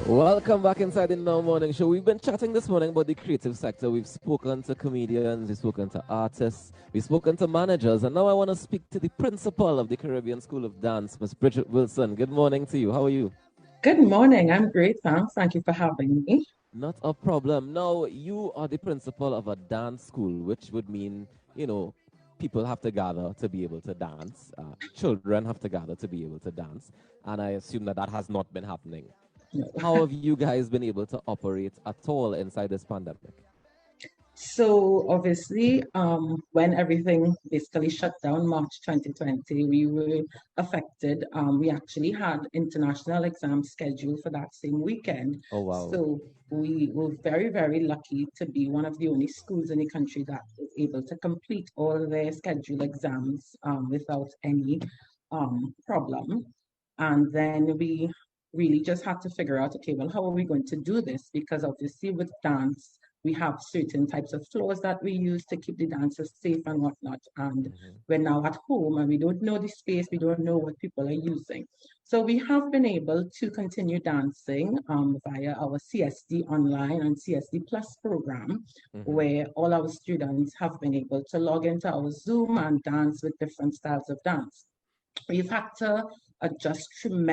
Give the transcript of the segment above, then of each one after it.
Welcome back inside the Now Morning Show. We've been chatting this morning about the creative sector. We've spoken to comedians, we've spoken to artists, we've spoken to managers, and now I want to speak to the principal of the Caribbean School of Dance, Miss Bridget Wilson. Good morning to you. How are you? Good morning. I'm great, thanks. Thank you for having me. Not a problem. Now, you are the principal of a dance school, which would mean, people have to gather to be able to dance. Children have to gather to be able to dance. And I assume that that has not been happening. How have you guys been able to operate at all inside this pandemic? So obviously, when everything basically shut down March 2020, we were affected. We actually had international exams scheduled for that same weekend. Oh, wow. So we were very, very lucky to be one of the only schools in the country that was able to complete all their scheduled exams without any problem. And then we really just had to figure out, okay, well, how are we going to do this? Because obviously with dance, we have certain types of floors that we use to keep the dancers safe and whatnot. And Mm-hmm. we're now at home and we don't know the space, we don't know what people are using. So we have been able to continue dancing via our CSD online and CSD Plus program, Mm-hmm. where all our students have been able to log into our Zoom and dance with different styles of dance. We've had to adjust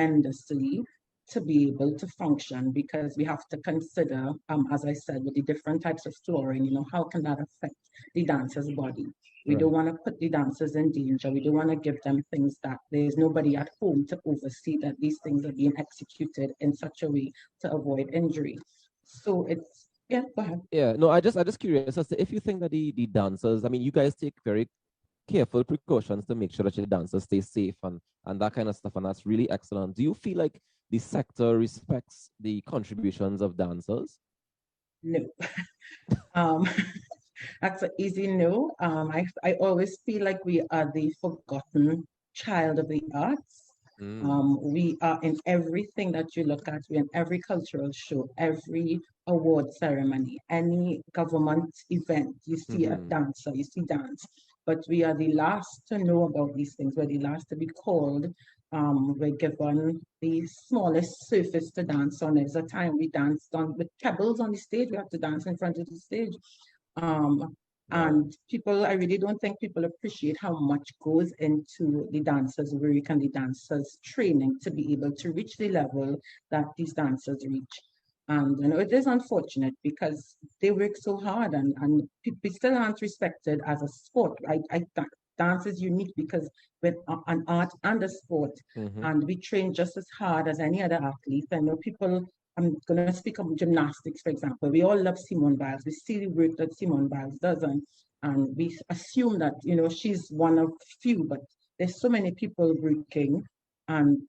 tremendously to be able to function because we have to consider, as I said, with the different types of flooring, how can that affect the dancer's body? We don't Right. want to put the dancers in danger. We don't want to give them things that there's nobody at home to oversee that these things are being executed in such a way to avoid injury. So it's, yeah, go ahead. Yeah, no, I just curious as to if you think that the dancers, I mean, you guys take very careful precautions to make sure that your dancers stay safe and that kind of stuff, and that's really excellent. Do you feel like the sector respects the contributions of dancers? No. Um, That's an easy no. I always feel like we are the forgotten child of the arts. Mm. We are in everything that you look at. We're in every cultural show, every award ceremony, any government event. You see a Mm-hmm. dancer, you see dance. But we are the last to know about these things. We're the last to be called. We're given the smallest surface to dance on. There's a time we danced on with pebbles on the stage. We have to dance in front of the stage. Um, Wow. and people, I really don't think people appreciate how much goes into the dancers' work and the dancers' training to be able to reach the level that these dancers reach. And it is unfortunate because they work so hard and people still aren't respected as a sport. Dance is unique because with an art and a sport, Mm-hmm. and we train just as hard as any other athlete. I know people I'm going to speak of gymnastics, for example. We all love Simone Biles. We see the work that Simone Biles does, and we assume that, she's one of few, but there's so many people working, and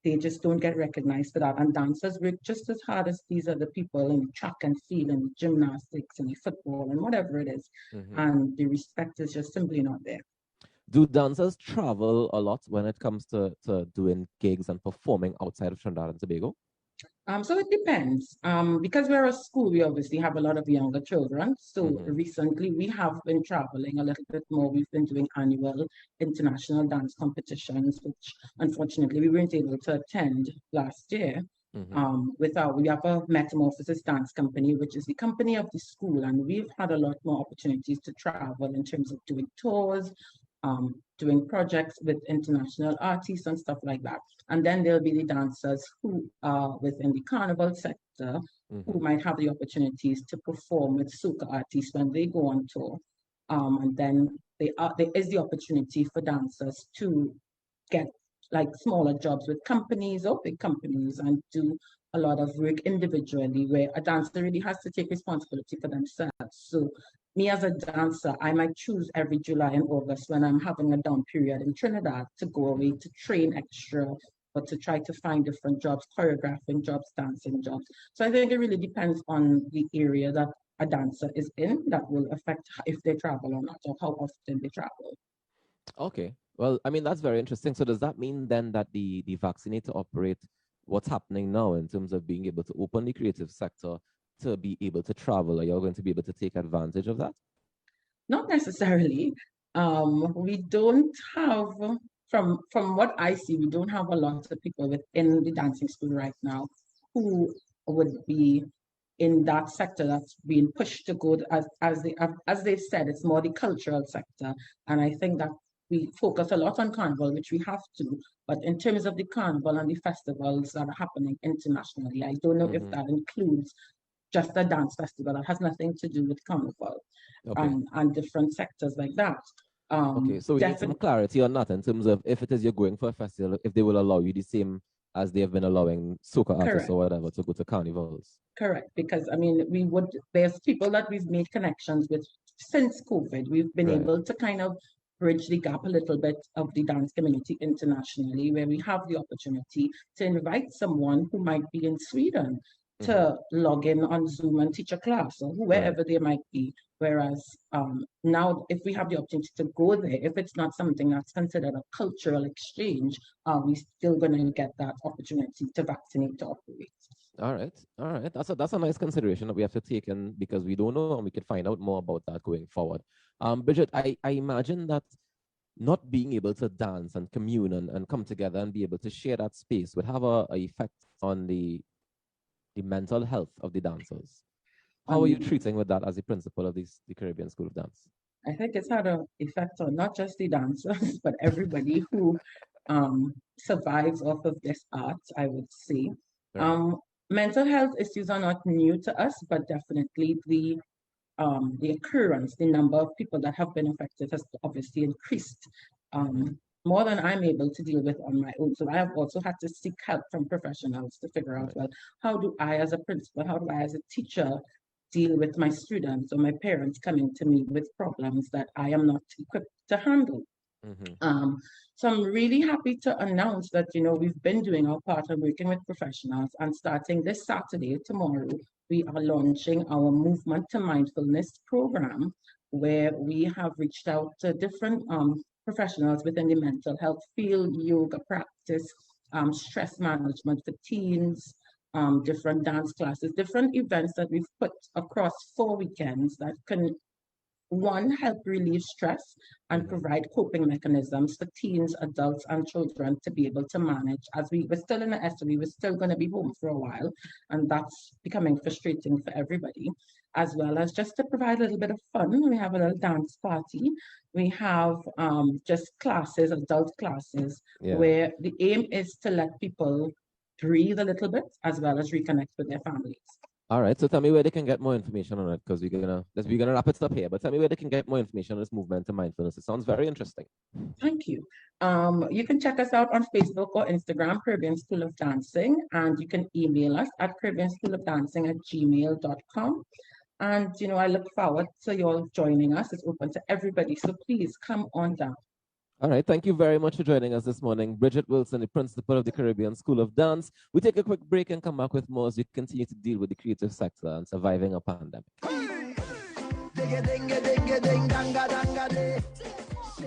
they just don't get recognized for that. And dancers work just as hard as these other people in track and field and gymnastics and football and whatever it is. Mm-hmm. And the respect is just simply not there. Do dancers travel a lot when it comes to doing gigs and performing outside of Trinidad and Tobago? So it depends. Because we're a school, we obviously have a lot of younger children. So Mm-hmm. recently we have been traveling a little bit more. We've been doing annual international dance competitions, which unfortunately we weren't able to attend last year. Mm-hmm. We have a Metamorphosis Dance Company, which is the company of the school, and we've had a lot more opportunities to travel in terms of doing tours, doing projects with international artists and stuff like that. And then there'll be the dancers who are within the carnival sector who Mm-hmm. might have the opportunities to perform with soca artists when they go on tour. And then there is the opportunity for dancers to get like smaller jobs with companies or big companies and do a lot of work individually where a dancer really has to take responsibility for themselves. So me as a dancer, I might choose every July and August when I'm having a down period in Trinidad to go away Mm-hmm. to train extra, but to try to find different jobs, choreographing jobs, dancing jobs. So I think it really depends on the area that a dancer is in that will affect if they travel or not or how often they travel. Okay. Well, I mean, that's very interesting. So does that mean then that the vaccinated to operate what's happening now in terms of being able to open the creative sector to be able to travel? Are you going to be able to take advantage of that? Not necessarily. We don't have, from what I see, we don't have a lot of people within the dancing school right now who would be in that sector that's being pushed to go as they've said, it's more the cultural sector. And I think that we focus a lot on carnival, which we have to, but in terms of the carnival and the festivals that are happening internationally, I don't know if that includes just a dance festival that has nothing to do with carnival, and different sectors like that. Okay, so we need some clarity on that in terms of if it is you're going for a festival, if they will allow you the same as they have been allowing soca artists or whatever to go to carnivals. Correct, because I mean, there's people that we've made connections with since COVID. We've been able to kind of bridge the gap a little bit of the dance community internationally, where we have the opportunity to invite someone who might be in Sweden to log in on Zoom and teach a class, or wherever they might be. Whereas now, if we have the opportunity to go there, if it's not something that's considered a cultural exchange, are we still going to get that opportunity to vaccinate, to operate? All right. That's a nice consideration that we have to take in, because we don't know, and we could find out more about that going forward. Bridget, I imagine that not being able to dance and commune and come together and be able to share that space would have a effect on the mental health of the dancers. How are you treating with that as the principal of the Caribbean School of Dance? I think it's had an effect on not just the dancers, but everybody who survives off of this art, I would say. Mental health issues are not new to us, but definitely the occurrence, the number of people that have been affected has obviously increased more than I'm able to deal with on my own. So I have also had to seek help from professionals to figure out, well, how do I as a principal, how do I as a teacher deal with my students or my parents coming to me with problems that I am not equipped to handle? So I'm really happy to announce that, we've been doing our part of working with professionals, and starting this Saturday, tomorrow, we are launching our Movement to Mindfulness program, where we have reached out to different professionals within the mental health field, yoga practice, stress management for teens, different dance classes, different events that we've put across 4 weekends that can, one, help relieve stress and provide coping mechanisms for teens, adults, and children to be able to manage. As we were still in the SW, we're still going to be home for a while, and that's becoming frustrating for everybody, as well as just to provide a little bit of fun. We have a little dance party. We have just classes, adult classes, where the aim is to let people breathe a little bit, as well as reconnect with their families. All right, so tell me where they can get more information on it, because we're gonna wrap it up here. But tell me where they can get more information on this movement to mindfulness. It sounds very interesting. Thank you. You can check us out on Facebook or Instagram, Caribbean School of Dancing, and you can email us at caribbeanschoolofdancing@gmail.com. And I look forward to you all joining us. It's open to everybody, so please come on down. All right, thank you very much for joining us this morning. Bridget Wilson, the principal of the Caribbean School of Dance. We take a quick break and come back with more as we continue to deal with the creative sector and surviving a pandemic.